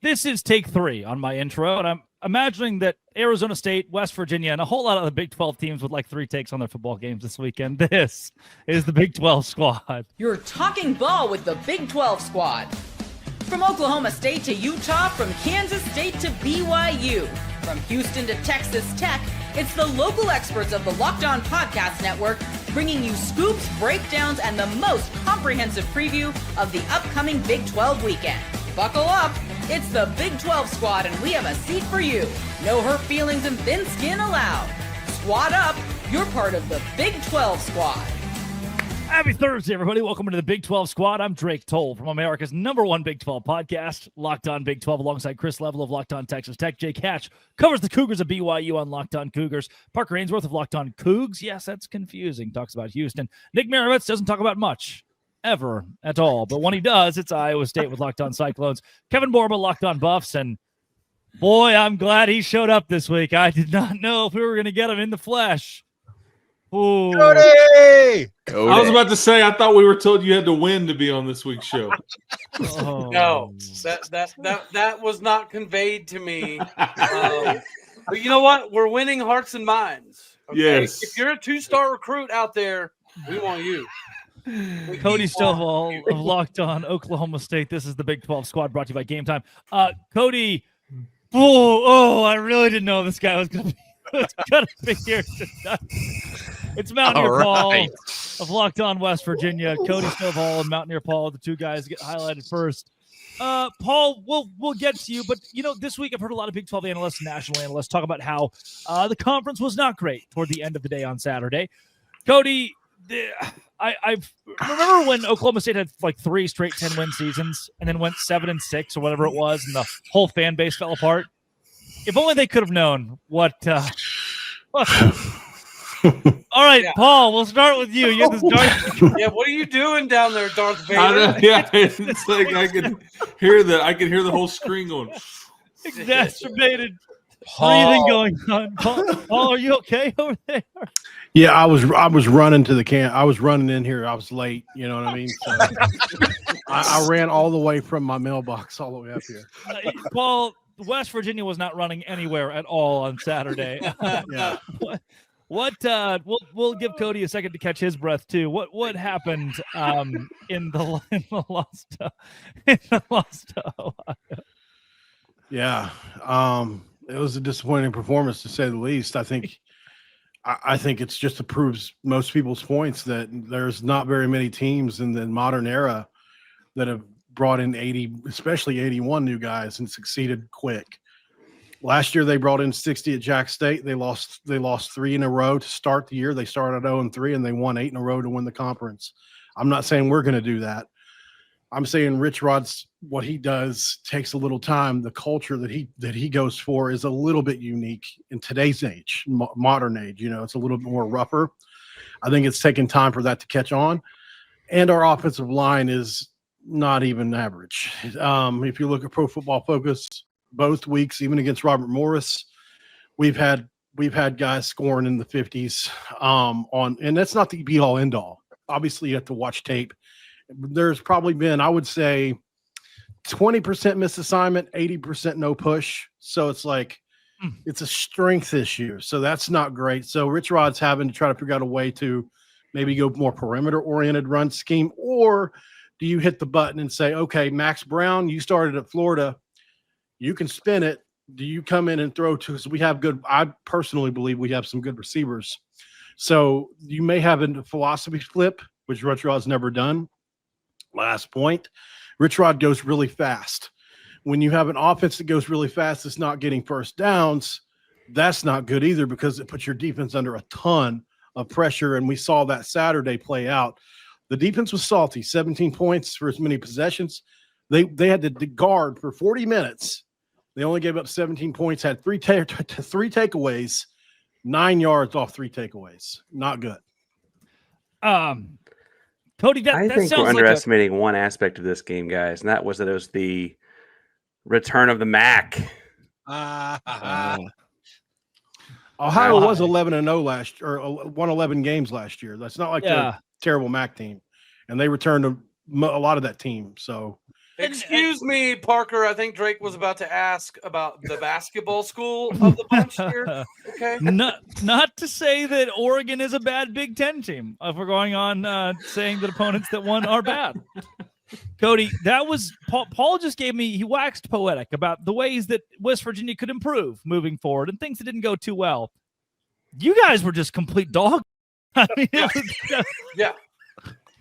This is take 3 on my intro, and I'm imagining that Arizona State, West Virginia, and a whole lot of the Big 12 teams would like 3 takes on their football games this weekend. This is the Big 12 squad. You're talking ball with the Big 12 squad. From Oklahoma State to Utah, from Kansas State to BYU, from Houston to Texas Tech, it's the local experts of the Locked On Podcast Network bringing you scoops, breakdowns, and the most comprehensive preview of the upcoming Big 12 weekend. Buckle up, it's the Big 12 squad and we have a seat for you. No hurt feelings and thin skin allowed. Squad up, you're part of the Big 12 squad. Happy Thursday, everybody. Welcome to the Big 12 squad. I'm Drake Toll from America's #1 Big 12 podcast, Locked On Big 12, alongside Chris Level of Locked On Texas Tech. Jake Hatch covers the Cougars of BYU on Locked On Cougars. Parker Ainsworth of Locked On Cougs. Yes, that's confusing. Talks about Houston. Nick Maravitz doesn't talk about much, ever, at all. But when he does, it's Iowa State with Locked On Cyclones. Kevin Borba, Locked On Buffs. And boy, I'm glad he showed up this week. I did not know if we were going to get him in the flesh. Ooh. Cody! I was about to say, I thought we were told you had to win to be on this week's show. Oh. No, that was not conveyed to me. But you know what? We're winning hearts and minds. Okay? Yes. If you're a 2-star recruit out there, we want you. Cody Stovall of Locked On Oklahoma State. This is the Big 12 squad brought to you by Game Time. Cody, I really didn't know this guy was going to be here tonight. It's Mountaineer Paul of Locked On West Virginia. Cody Stovall and Mountaineer Paul, the two guys get highlighted first. Paul, we'll get to you, but this week I've heard a lot of Big 12 analysts, national analysts, talk about how the conference was not great toward the end of the day on Saturday. Cody, I remember when Oklahoma State had like 3 straight 10-win seasons and then went 7-6 or whatever it was, and the whole fan base fell apart. If only they could have known what. All right, yeah. Paul, we'll start with you. You're this Darth. Yeah, what are you doing down there, Darth Vader? Yeah, it's like I can hear the whole screen going. Exacerbated breathing going on. Paul, are you okay over there? Yeah, I was running to the camp. I was running in here. I was late. You know what I mean? So I ran all the way from my mailbox all the way up here. Paul, West Virginia was not running anywhere at all on Saturday. Yeah. We'll give Cody a second to catch his breath too. What happened in the loss to Ohio? Yeah, it was a disappointing performance to say the least. I think it's just proves most people's points that there's not very many teams in the modern era that have brought in 80, especially 81 new guys and succeeded quick. Last year they brought in 60 at Jack State. They lost 3 in a row to start the year. They started 0-3 and they won 8 in a row to win the conference. I'm not saying we're going to do that. I'm saying Rich Rod's what he does takes a little time. The culture that he goes for is a little bit unique in today's age, modern age. It's a little bit more rougher. I think it's taken time for that to catch on. And our offensive line is not even average. If you look at Pro Football Focus, both weeks, even against Robert Morris, we've had guys scoring in the 50s and that's not the be all end all. Obviously, you have to watch tape. There's probably been, I would say, 20% missed assignment, 80% no push. So it's like it's a strength issue. So that's not great. So Rich Rod's having to try to figure out a way to maybe go more perimeter-oriented run scheme, or do you hit the button and say, okay, Max Brown, you started at Florida. You can spin it. Do you come in and throw to? Because we have good. I personally believe we have some good receivers. So you may have a philosophy flip, which Rich Rod's never done. Last point, Rich Rod goes really fast. When you have an offense that goes really fast, it's not getting first downs. That's not good either because it puts your defense under a ton of pressure. And we saw that Saturday play out. The defense was salty, 17 points for as many possessions. They had to guard for 40 minutes. They only gave up 17 points, had three takeaways, 9 yards off 3 takeaways. Not good. Cody, I think we're underestimating one aspect of this game, guys, and that was that it was the return of the MAC. Ohio was 11-0 last year, or won 11 games last year. That's not like a terrible MAC team, and they returned a lot of that team. So Excuse me, Parker. I think Drake was about to ask about the basketball school of the bunch here. Okay. Not to say that Oregon is a bad Big Ten team. If we're going on saying that opponents that won are bad. Cody, that was Paul just gave me, he waxed poetic about the ways that West Virginia could improve moving forward and things that didn't go too well. You guys were just complete dog. I mean,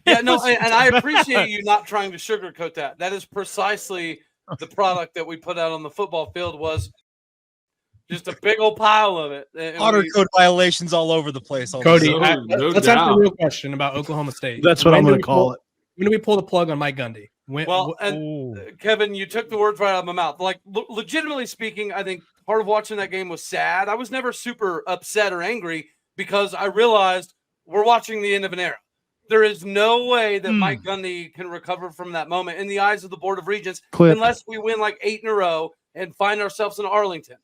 Yeah, no, and I appreciate you not trying to sugarcoat that. That is precisely the product that we put out on the football field, was just a big old pile of it. Honor code violations all over the place. Cody, No let's ask doubt. the real question about Oklahoma State. That's what I'm going to call it. When do we pull the plug on Mike Gundy? Kevin, you took the words right out of my mouth. Like, legitimately speaking, I think part of watching that game was sad. I was never super upset or angry because I realized we're watching the end of an era. There is no way that Mike Gundy can recover from that moment in the eyes of the Board of Regents unless we win like 8 in a row and find ourselves in Arlington.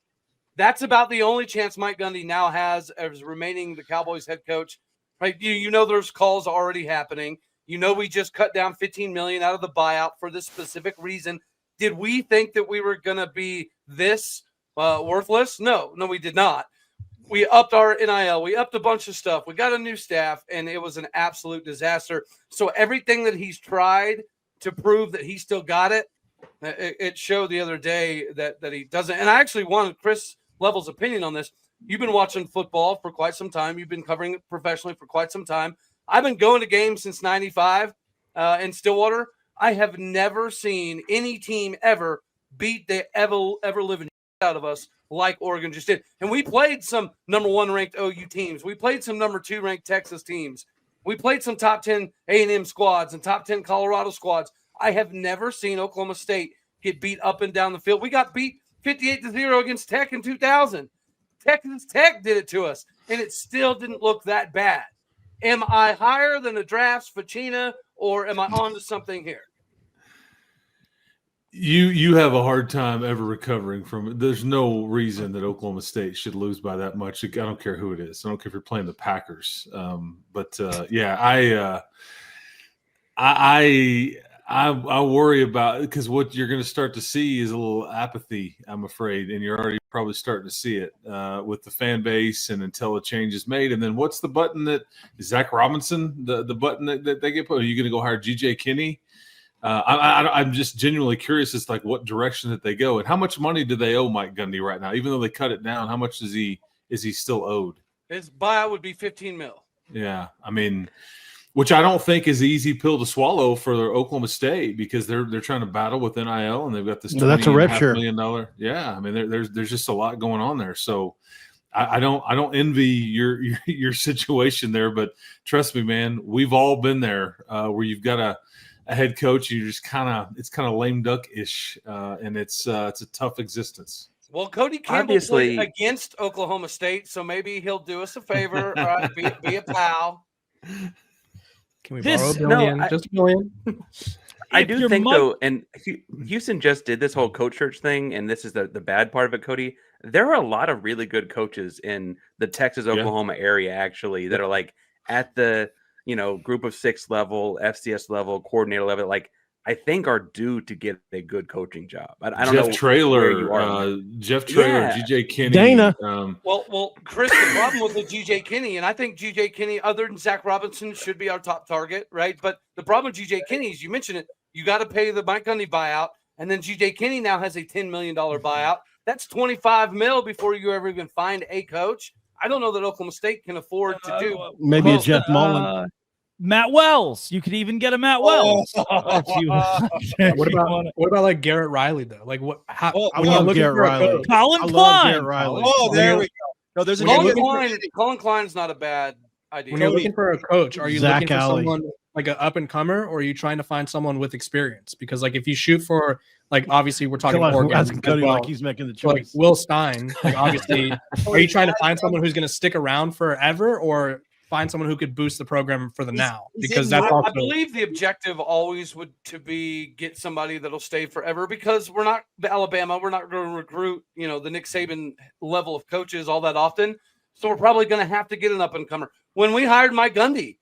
That's about the only chance Mike Gundy now has as remaining the Cowboys head coach. Right? You know, there's calls already happening. You know, we just cut down $15 million out of the buyout for this specific reason. Did we think that we were going to be this worthless? No, we did not. We upped our NIL. We upped a bunch of stuff. We got a new staff, and it was an absolute disaster. So everything that he's tried to prove that he still got it, it showed the other day that he doesn't. And I actually wanted Chris Level's opinion on this. You've been watching football for quite some time. You've been covering it professionally for quite some time. I've been going to games since 95 in Stillwater. I have never seen any team ever beat the ever living out of us like Oregon just did. And we played some number 1 ranked OU teams. We played some number 2 ranked Texas teams. We played some top 10 A&M squads and top 10 Colorado squads. I have never seen Oklahoma State get beat up and down the field. We got beat 58-0 against Tech in 2000. Texas Tech did it to us, and it still didn't look that bad. Am I higher than the drafts, Ficina, or am I on to something here? You have a hard time ever recovering from it. There's no reason that Oklahoma State should lose by that much. I don't care who it is. I don't care if you're playing the Packers. I worry about, because what you're going to start to see is a little apathy, I'm afraid, and you're already probably starting to see it with the fan base and until a change is made. And then what's the button that is Zach Robinson, the button that they get put? Are you going to go hire G.J. Kinney? I'm just genuinely curious as to like what direction that they go and how much money do they owe Mike Gundy right now? Even though they cut it down, how much is he still owed? His buyout would be $15 million. Yeah, I mean, which I don't think is an easy pill to swallow for Oklahoma State because they're trying to battle with NIL and they've got this $20.5 million. Yeah, I mean, there's just a lot going on there. So I don't envy your situation there, but trust me, man, we've all been there where you've got a head coach, you just it's kind of lame duck-ish, and it's a tough existence. Well, Cody Campbell played against Oklahoma State, so maybe he'll do us a favor, right? Be a pal. Can we borrow $1 million? Just $1 million? I do think, though, and Houston just did this whole coach search thing, and this is the bad part of it, Cody. There are a lot of really good coaches in the Texas-Oklahoma area, actually, that are like at the group of 6 level, FCS level, coordinator level, like I think are due to get a good coaching job. I don't know. Jeff Traylor, G.J. Kinney. Dana. Well, Chris, the problem with the G.J. Kinney, and I think G.J. Kinney, other than Zach Robinson, should be our top target, right? But the problem with G.J. Kinney is, you mentioned it, you got to pay the Mike Gundy buyout, and then G.J. Kinney now has a $10 million buyout. That's $25 million before you ever even find a coach. I don't know that Oklahoma State can afford to do. Maybe a Jeff Mullen. Matt Wells. You could even get a Matt Wells. What about like Garrett Riley though? Like what? I love Garrett Riley. Colin Klein. Oh, there we go. No, there's Colin Klein's not a bad idea. When you're looking for a coach, are you Zach looking for Alley. someone like an up and comer, or are you trying to find someone with experience? Because like if you shoot for like obviously we're talking Oregon, asking Cody like he's making the choice. Like Will Stein, like obviously, are you trying to find someone who's going to stick around forever, or find someone who could boost the program for the now? Because that's also, I believe the objective always would to be get somebody that'll stay forever, because we're not Alabama. We're not going to recruit, the Nick Saban level of coaches all that often. So we're probably going to have to get an up and comer. When we hired Mike Gundy,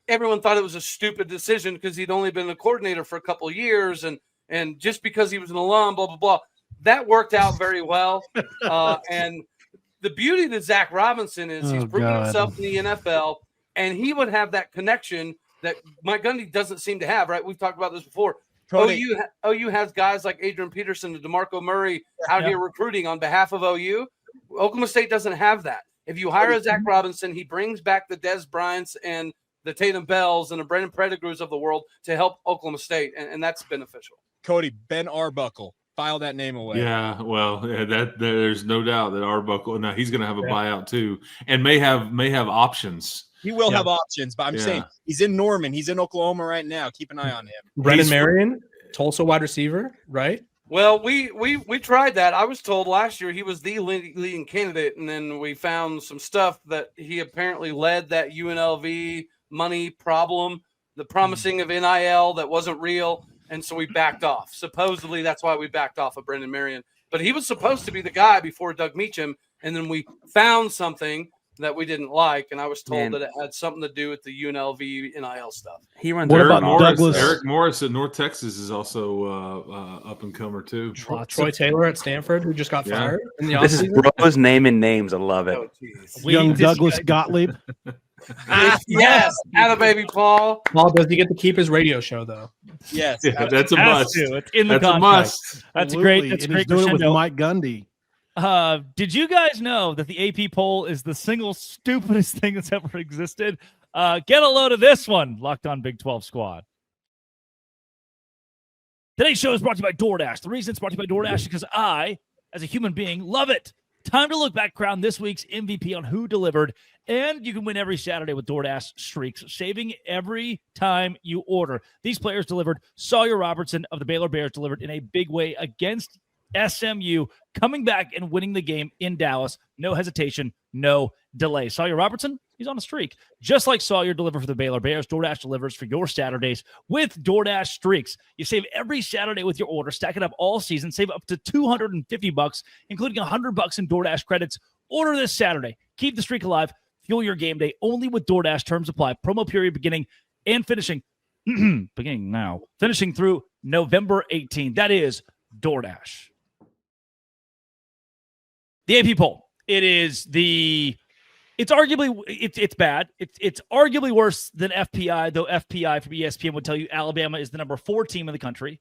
everyone thought it was a stupid decision because he'd only been a coordinator for a couple of years and and just because he was an alum, blah, blah, blah. That worked out very well. And the beauty to Zach Robinson is he's proven himself in the NFL, and he would have that connection that Mike Gundy doesn't seem to have, right? We've talked about this before. OU has guys like Adrian Peterson and DeMarco Murray out here recruiting on behalf of OU. Oklahoma State doesn't have that. If you hire a Zach Robinson, he brings back the Des Bryants and the Tatum Bells and the Brendan Pettigrews of the world to help Oklahoma State, and that's beneficial. Cody, Ben Arbuckle. File that name away. Yeah, well, that there's no doubt that Arbuckle now he's going to have a buyout too, and may have options. He will have options, but I'm saying he's in Norman. He's in Oklahoma right now. Keep an eye on him. Brennan Marion, Tulsa wide receiver, right? Well, we tried that. I was told last year he was the leading candidate, and then we found some stuff that he apparently led that UNLV money problem, the promising of NIL that wasn't real. And so we backed off. Supposedly, that's why we backed off of Brendan Marion. But he was supposed to be the guy before Doug Meacham, and then we found something that we didn't like, and I was told that it had something to do with the UNLV NIL stuff. He runs. Eric Morris at North Texas is also up and comer too. Troy Taylor at Stanford, who just got fired in the This is Bro's naming names. I love it. Young Douglas Gottlieb. Yes, atta baby Paul. Paul, does he get to keep his radio show though? Yes, that's a must. It's in the that's contract. A must. That's great. That's and great. He's doing it with Mike Gundy. Did you guys know that the AP poll is the single stupidest thing that's ever existed? Get a load of this one, Locked On Big 12 Squad. Today's show is brought to you by DoorDash. The reason it's brought to you by DoorDash is because I, as a human being, love it. Time to look back, crown this week's MVP on who delivered, and you can win every Saturday with DoorDash Streaks, saving every time you order. These players delivered. Sawyer Robertson of the Baylor Bears delivered in a big way against SMU, coming back and winning the game in Dallas. No hesitation, no delay. Sawyer Robertson, he's on a streak. Just like Sawyer delivered for the Baylor Bears, DoorDash delivers for your Saturdays with DoorDash Streaks. You save every Saturday with your order, stack it up all season, save up to $250, including $100 in DoorDash credits. Order this Saturday. Keep the streak alive. Fuel your game day only with DoorDash. Terms apply. Promo period beginning and finishing. Beginning now. Finishing through November 18th. That is DoorDash. The AP poll. It's arguably it's bad. It's arguably worse than FPI, though FPI from ESPN would tell you Alabama is the number 4 team in the country.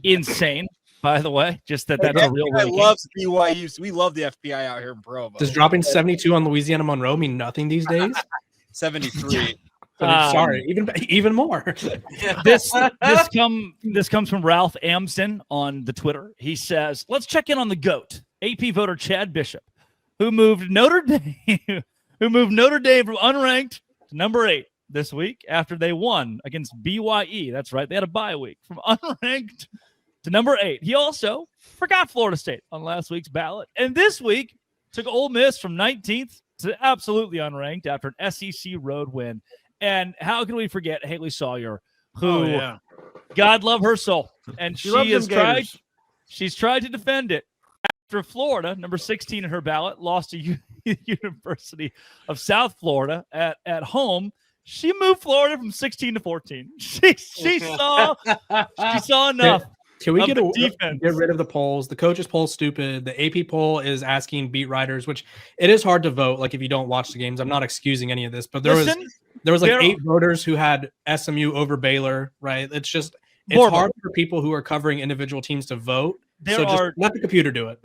Insane, by the way. Just that's a real. I love BYU. We love the FBI out here in Provo. Does dropping 72 on Louisiana Monroe mean nothing these days? 73. Sorry, even more. This comes from Ralph Amson on the Twitter. He says, "Let's check in on the GOAT, AP voter Chad Bishop, who moved Notre Dame from unranked to number 8 this week after they won against BYE. That's right, they had a bye week from unranked to number 8. He also forgot Florida State on last week's ballot, and this week took Ole Miss from 19th to absolutely unranked after an SEC road win." And how can we forget Haley Sawyer, who, God love her soul, and she's tried to defend it after Florida, number 16 in her ballot, lost to University of South Florida at home. She moved Florida from 16 to 14. She saw enough. Can we get rid of the polls? The coaches poll is stupid. The AP poll is asking beat writers, which it is hard to vote. Like if you don't watch the games, I'm not excusing any of this, but there was like 8 voters who had SMU over Baylor, right? It's hard for people who are covering individual teams to vote. Just let the computer do it.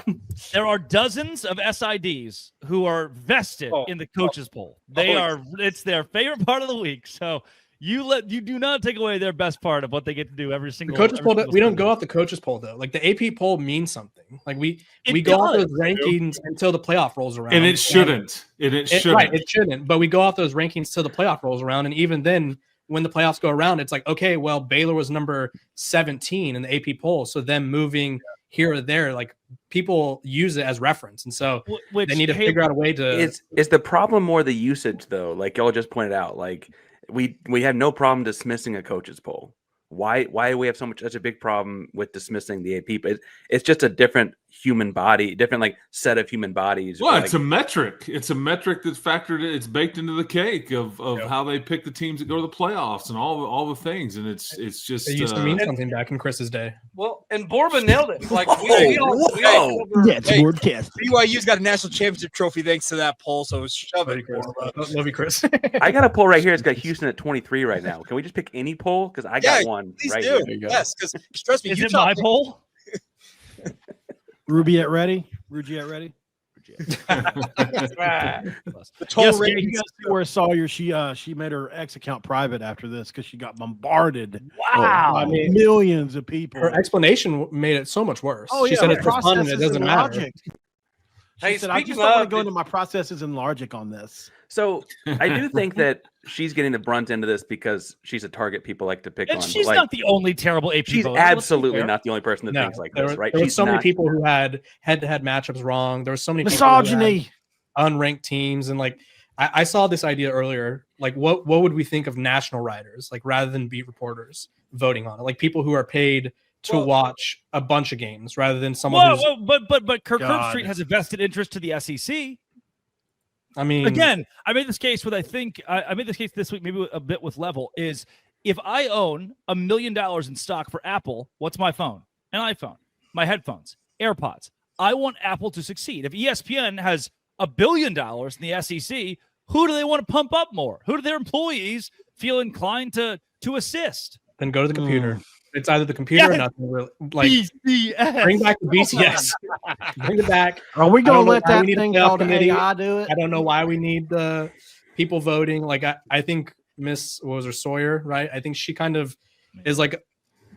There are dozens of SIDs who are vested in the coaches poll. It's their favorite part of the week. So you do not take away their best part of what they get to do every single. The coaches poll. We don't go off the coaches poll though. Like the AP poll means something. Like we go off those rankings until the playoff rolls around. And it shouldn't. It shouldn't. But we go off those rankings till the playoff rolls around, and even then, when the playoffs go around, it's like, okay, well, Baylor was number 17 in the AP poll, so them moving here or there, like people use it as reference, and so they need to figure out a way to. Is the problem more the usage though? Like y'all just pointed out, like. We have no problem dismissing a coach's poll. Why do we have such a big problem with dismissing the AP? But it's just a different human body, different like set of human bodies. Well, like, it's a metric. It's a metric that's factored in. It's baked into the cake of how they pick the teams that go to the playoffs and all the things. And it's just it used to mean something back in Chris's day. Well, and Borba nailed it. Like BYU's got a national championship trophy thanks to that poll. So shove it, Borba. Love you, Chris. I got a poll right here. It's got Houston at 23 right now. Can we just pick any poll? Because I got one please right do. here. Yes, because trust me, Is Utah it my poll? Ruby at ready? Ruby at ready? The total rating. You guys where Sawyer she made her X account private after this because she got bombarded. Wow, by millions of people. Her explanation made it so much worse. Oh, she said it's for fun and it doesn't matter. Logic. Hey, She said, I just don't want to go into my processes and logic on this. So I do think that she's getting the brunt end of this because she's a target people like to pick And on. she's like, not the only terrible AP she's voter. absolutely not the only person that thinks like this, right? There were She's so many not- people who had head-to-head matchups wrong. There were so many Misogyny. people who had unranked teams, and like I saw this idea earlier. Like, what would we think of national writers, like rather than beat reporters voting on it? Like people who are paid to watch a bunch of games rather than someone. But Kirk Herbstreit has a vested interest to the SEC. I mean, again, I made this case with I made this case this week, maybe a bit with Level, is if I own $1 million in stock for Apple, what's my phone? An iPhone, my headphones, AirPods. I want Apple to succeed. If ESPN has $1 billion in the SEC, who do they want to pump up more? Who do their employees feel inclined to assist? Then go to the computer. It's either the computer or nothing. Really. Like, BCS. Bring back the BCS. Bring it back. Are we going to let that thing thing called AI do it? I don't know why we need the people voting. Like, I think Miss, what was her, Sawyer, right? I think she kind of is like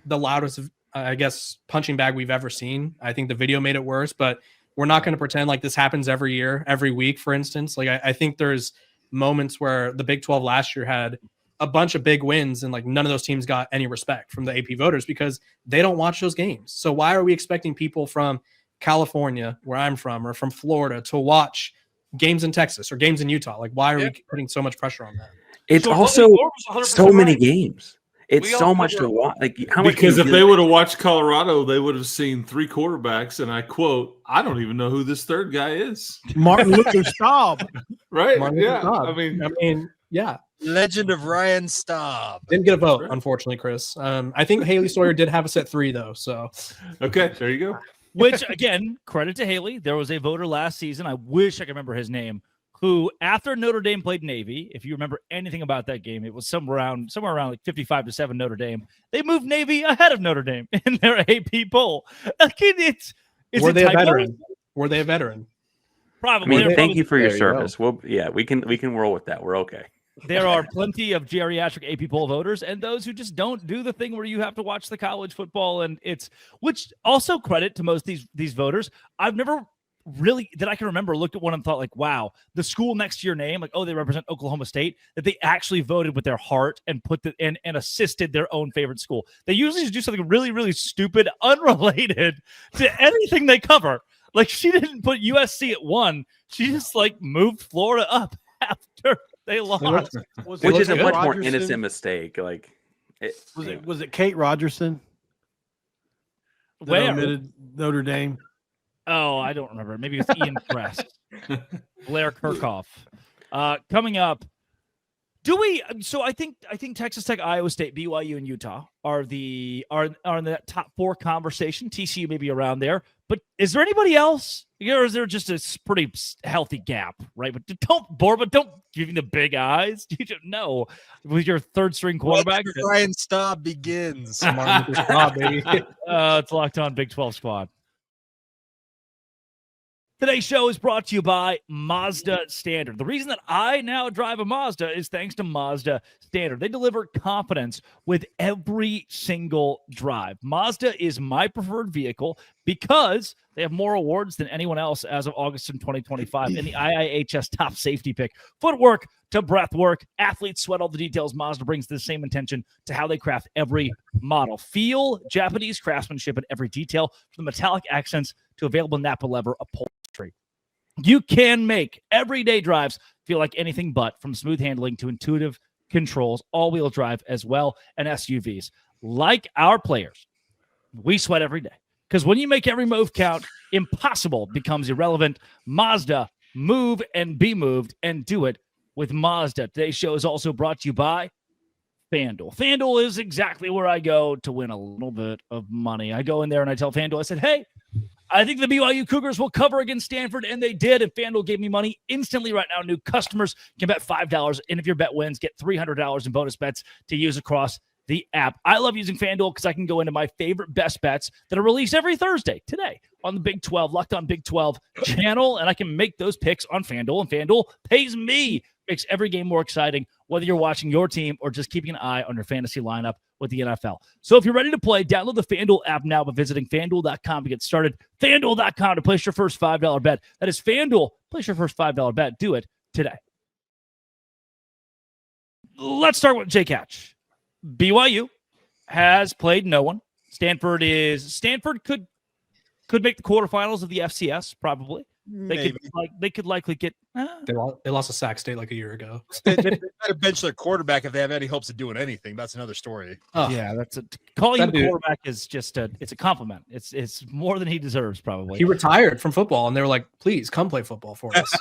the loudest, I guess, punching bag we've ever seen. I think the video made it worse, but we're not going to pretend like this happens every year, every week, for instance. Like, I think there's moments where the Big 12 last year had a bunch of big wins and like none of those teams got any respect from the AP voters because they don't watch those games. So why are we expecting people from California, where I'm from, or from Florida to watch games in Texas or games in Utah? Like, why are we putting so much pressure on that? It's also so many games. It's so much to watch. Like, how much? Because if they would have watched Colorado, they would have seen 3 quarterbacks, and I quote, "I don't even know who this third guy is." Martin Luther Staub, right? Martin Yeah, Staub. I mean, yeah. Legend of Ryan Staub. Didn't get a vote, unfortunately, Chris. I think Haley Sawyer did have us at 3, though. So, okay, there you go. Which, again, credit to Haley. There was a voter last season. I wish I could remember his name. Who, after Notre Dame played Navy, if you remember anything about that game, it was somewhere around like 55-7 Notre Dame. They moved Navy ahead of Notre Dame in their AP poll. Were they a veteran? Were they a veteran? Probably. I mean, thank you for your service. Well, yeah, we can roll with that. We're okay. There are plenty of geriatric AP poll voters and those who just don't do the thing where you have to watch the college football, and which also credit to most of these voters. I've never really, that I can remember, looked at one and thought like, wow, the school next to your name, like, oh, they represent Oklahoma State, that they actually voted with their heart and and assisted their own favorite school. They usually just do something really, really stupid, unrelated to anything they cover. Like, she didn't put USC at 1. She just like moved Florida up after they lost. Which is a much more innocent mistake. Like, was it Kate Rogerson? Where? Omitted Notre Dame. Oh, I don't remember. Maybe it's Ian Press, Blair Kirchhoff. Coming up, do we? So I think Texas Tech, Iowa State, BYU, and Utah are in the top 4 conversation. TCU may be around there, but is there anybody else? Or is there just a pretty healthy gap, right? But don't give me the big eyes. You don't know with your third string quarterback. Ryan Staub begins. It's Locked On Big 12 Squad. Today's show is brought to you by Mazda Standard. The reason that I now drive a Mazda is thanks to Mazda Standard. They deliver confidence with every single drive. Mazda is my preferred vehicle because they have more awards than anyone else as of August in 2025 in the IIHS top safety pick. Footwork to breath work. Athletes sweat all the details. Mazda brings the same attention to how they craft every model. Feel Japanese craftsmanship in every detail, from the metallic accents to available Napa leather upholstery. You can make everyday drives feel like anything but, from smooth handling to intuitive controls, all-wheel drive as well, and SUVs. Like our players, we sweat every day. Because when you make every move count, impossible becomes irrelevant. Mazda, move and be moved, and do it with Mazda. Today's show is also brought to you by FanDuel. FanDuel is exactly where I go to win a little bit of money. I go in there and I tell FanDuel, I said, hey, I think the BYU Cougars will cover against Stanford, and they did, and FanDuel gave me money instantly right now. New customers can bet $5, and if your bet wins, get $300 in bonus bets to use across the app. I love using FanDuel because I can go into my favorite best bets that are released every Thursday today on the Big 12, Locked On Big 12 channel, and I can make those picks on FanDuel, and FanDuel pays me. Makes every game more exciting, whether you're watching your team or just keeping an eye on your fantasy lineup with the NFL. So if you're ready to play, download the FanDuel app now by visiting FanDuel.com to get started. FanDuel.com to place your first $5 bet. That is FanDuel. Place your first $5 bet. Do it today. Let's start with Jake Hatch. BYU has played no one. Stanford could make the quarterfinals of the FCS, probably. They could likely get. They lost to Sac State like a year ago. they better bench their quarterback if they have any hopes of doing anything. That's another story. Yeah, calling him quarterback is just it's a compliment. It's more than he deserves, probably. He retired from football, and they were like, "Please come play football for us."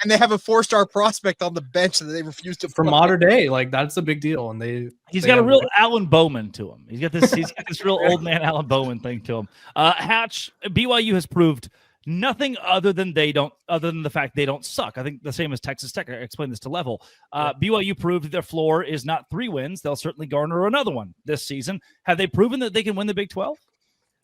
And they have a 4-star prospect on the bench that they refuse to. For modern day, like that's a big deal. And he's got a real Alan Bowman to him. He's got this real old man Alan Bowman thing to him. Hatch, BYU has proved nothing other than the fact they don't suck. I think the same as Texas Tech. I explained this to Level. BYU proved their floor is not 3 wins. They'll certainly garner another one this season. Have they proven that they can win the Big 12?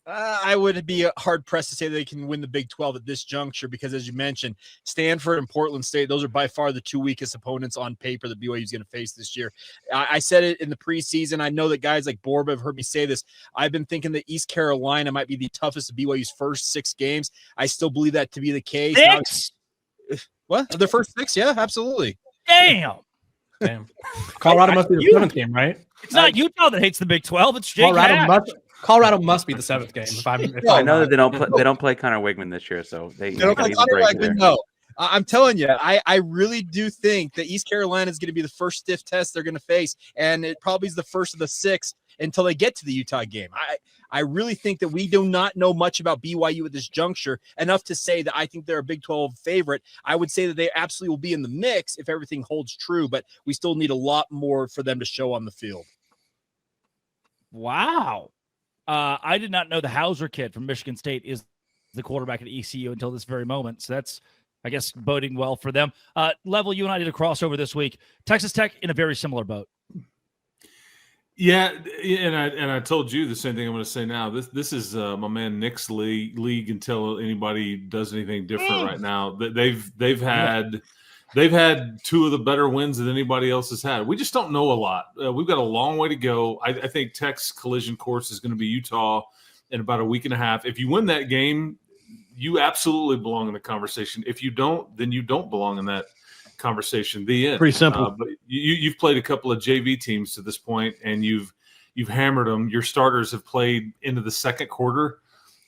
I would be hard pressed to say they can win the Big 12 at this juncture because, as you mentioned, Stanford and Portland State, those are by far the 2 weakest opponents on paper that BYU is going to face this year. I said it in the preseason. I know that guys like Borba have heard me say this. I've been thinking that East Carolina might be the toughest of BYU's first 6 games. I still believe that to be the case. 6? What? The first 6? Yeah, absolutely. Damn. Colorado must be the 7th game, right? It's not Utah that hates the Big 12. It's Jake Colorado must be the 7th game. I know that they don't play Connor Wigman this year, so they don't play Connor Wigman. No, I'm telling you, I really do think that East Carolina is going to be the first stiff test they're going to face, and it probably is the first of the 6 until they get to the Utah game. I really think that we do not know much about BYU at this juncture, enough to say that I think they're a Big 12 favorite. I would say that they absolutely will be in the mix if everything holds true, but we still need a lot more for them to show on the field. Wow. I did not know the Hauser kid from Michigan State is the quarterback at ECU until this very moment. So that's, I guess, boding well for them. Level, you and I did a crossover this week. Texas Tech in a very similar boat. Yeah, and I told you the same thing I'm going to say now. This is my man Nick's league until anybody does anything different right now. They've had 2 of the better wins that anybody else has had. We just don't know a lot. We've got a long way to go. I think Tech's collision course is going to be Utah in about a week and a half. If you win that game, you absolutely belong in the conversation. If you don't, then you don't belong in that conversation. The end. Pretty simple. But you've played a couple of JV teams to this point, and you've hammered them. Your starters have played into the second quarter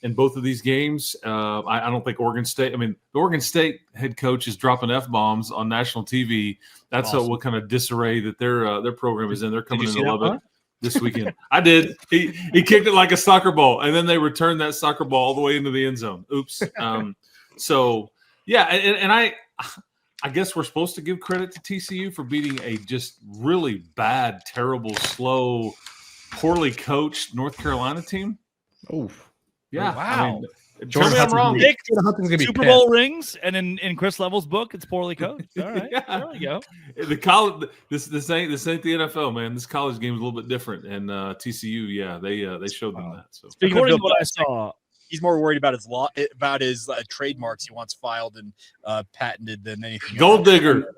in both of these games. I don't think Oregon State – I mean, the Oregon State head coach is dropping F-bombs on national TV. That's awesome. What kind of disarray that their program is in. They're coming in to love it this weekend. I did. He kicked it like a soccer ball, and then they returned that soccer ball all the way into the end zone. Oops. So, yeah, and I guess we're supposed to give credit to TCU for beating a just really bad, terrible, slow, poorly coached North Carolina team. Oh, yeah. Wow. I mean, tell me I'm wrong. Super Bowl rings, and in Chris Level's book, it's poorly coached. All right, there we go. The college, this ain't the NFL, man. This college game is a little bit different, and TCU, yeah, they showed them that. So according to what I saw, he's more worried about his trademarks he wants filed and patented than anything. Gold digger.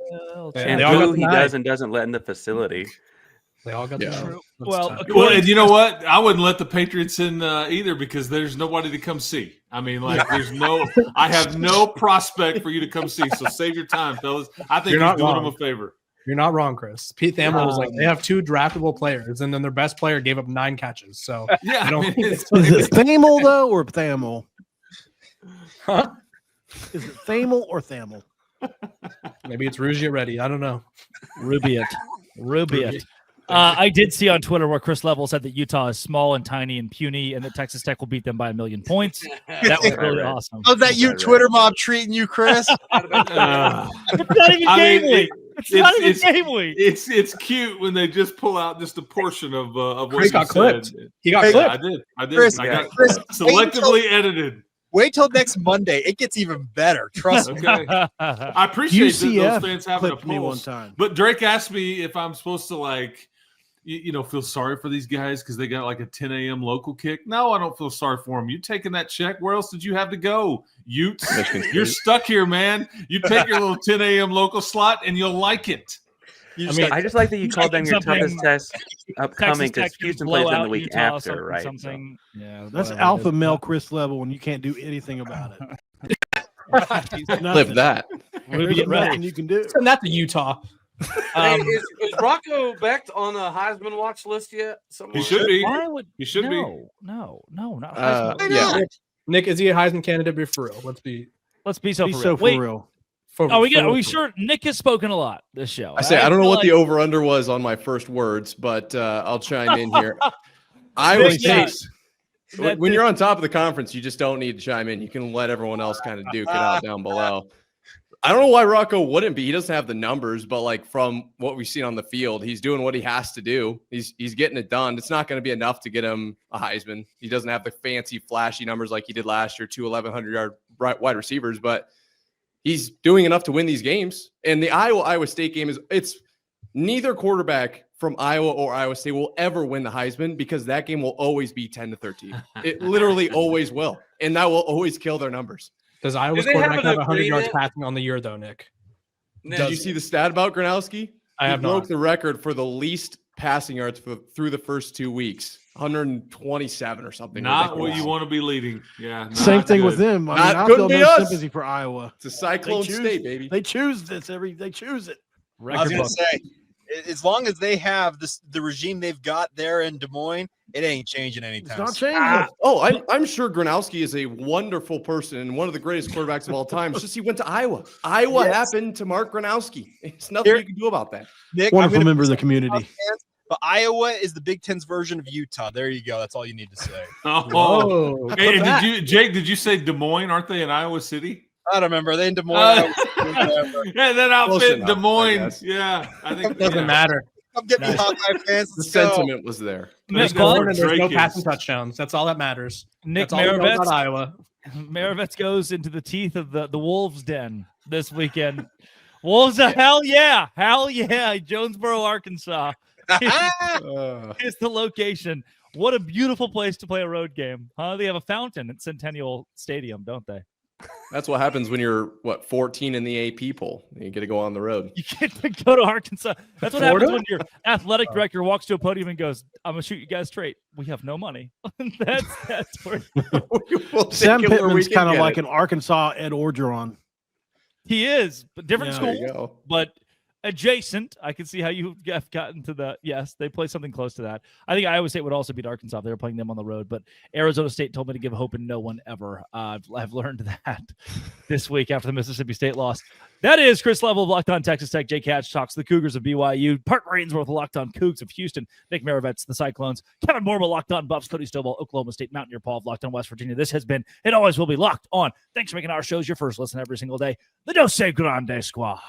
And who he does and doesn't let in the facility. They all got the well, and you know what? I wouldn't let the Patriots in either because there's nobody to come see. I mean, like, I have no prospect for you to come see. So save your time, fellas. I think you're doing them a favor. You're not wrong, Chris. Pete Thamel was like, they have 2 draftable players, and then their best player gave up 9 catches. So yeah, I don't think is it Thamel though or Thamel? Huh? Is it Thamel or Thamel? Maybe it's Rugia Ready. I don't know. Rubiet. I did see on Twitter where Chris Level said that Utah is small and tiny and puny, and that Texas Tech will beat them by 1,000,000 points. That was really awesome. How's that you Twitter mob treating you, Chris? It's not even game week. It's not even game week. It's cute when they just pull out just a portion of what Chris got clipped. He got clipped. I did. Chris, I got Chris, selectively edited. Wait till next Monday. It gets even better. Trust me. Okay. I appreciate those fans having a me one pulse. time. But Drake asked me if I'm supposed to feel sorry for these guys because they got like a 10 a.m. local kick. No, I don't feel sorry for them. You taking that check? Where else did you have to go? Utes, you're stuck here, man. You take your little 10 a.m. local slot and you'll like it. I just like that you called them your toughest test upcoming because Houston plays them the week after, right? Something. So. Yeah, that's alpha male Chris Level, and you can't do anything about it. Live that. There's nothing you can do. Send that to Utah. Is Rocco Becht on a Heisman watch list yet? He should be. He should be. No, not Heisman. Yeah. Nick, is he a Heisman candidate? Be for real. Let's be so for real. Are we sure? Nick has spoken a lot this show. I don't know what the over-under was on my first words, but I'll chime in here. Iowa State. When you're on top of the conference, you just don't need to chime in. You can let everyone else kind of duke it out down below. I don't know why Rocco wouldn't be. He doesn't have the numbers, but like from what we've seen on the field, he's doing what he has to do. He's getting it done. It's not going to be enough to get him a Heisman. He doesn't have the fancy, flashy numbers like he did last year, 2 1,100-yard wide receivers, but he's doing enough to win these games. And the Iowa State game it's neither quarterback from Iowa or Iowa State will ever win the Heisman because that game will always be 10-13. It literally always will. And that will always kill their numbers. Does Iowa's quarterback have 100 yards passing on the year, though, Nick? Did you see the stat about Gronowski? He broke the record for the least passing yards through the first 2 weeks. 127 or something. Not what you want to be leading. Yeah. Same thing with them. I feel no sympathy for Iowa. It's a Cyclone State, baby. They choose this they choose it. I was going to say, as long as they have the regime they've got there in Des Moines, it ain't changing anytime. It's not changing. I'm sure Gronowski is a wonderful person and one of the greatest quarterbacks of all time. It's just he went to Iowa. Iowa happened to Mark Gronowski. It's nothing you can do about that. Nick, wonderful member of the community. But Iowa is the Big Ten's version of Utah. There you go. That's all you need to say. Oh, hey, did you say Des Moines? Aren't they in Iowa City? I don't remember. Are they in Des Moines? Yeah, that outfit in Des Moines. Yeah, I think it doesn't matter. Come get me, Hawkeye fans. The sentiment was there. There's no passing touchdowns. That's all that matters. Nick Maravets, Iowa. Maravets goes into the teeth of the Wolves' den this weekend. Wolves, hell yeah, Jonesboro, Arkansas. Is the location. What a beautiful place to play a road game, huh? They have a fountain at Centennial Stadium, don't they? That's what happens when you're 14 in the AP poll. You get to go on the road. You get to go to Arkansas. That's what happens when your athletic director walks to a podium and goes, "I'm gonna shoot you guys straight. We have no money." that's where Sam Pittman's kind of like an Arkansas Ed Orgeron. He is, but different school, but adjacent. I can see how you have gotten to the yes. They play something close to that. I think Iowa State would also beat Arkansas if they were playing them on the road. But Arizona State told me to give hope in no one ever. I've learned that this week after the Mississippi State loss. That is Chris Level of Locked On Texas Tech. Jake Hatch talks the Cougars of BYU. Park Rainsworth of Locked On Cougs of Houston. Nick Maravets, the Cyclones. Kevin Mormon, Locked On Buffs. Cody Stovall, Oklahoma State. Mountaineer Paul of Locked On West Virginia. This has been, it always will be, Locked On. Thanks for making our shows your first listen every single day. The Dos Grande Squad.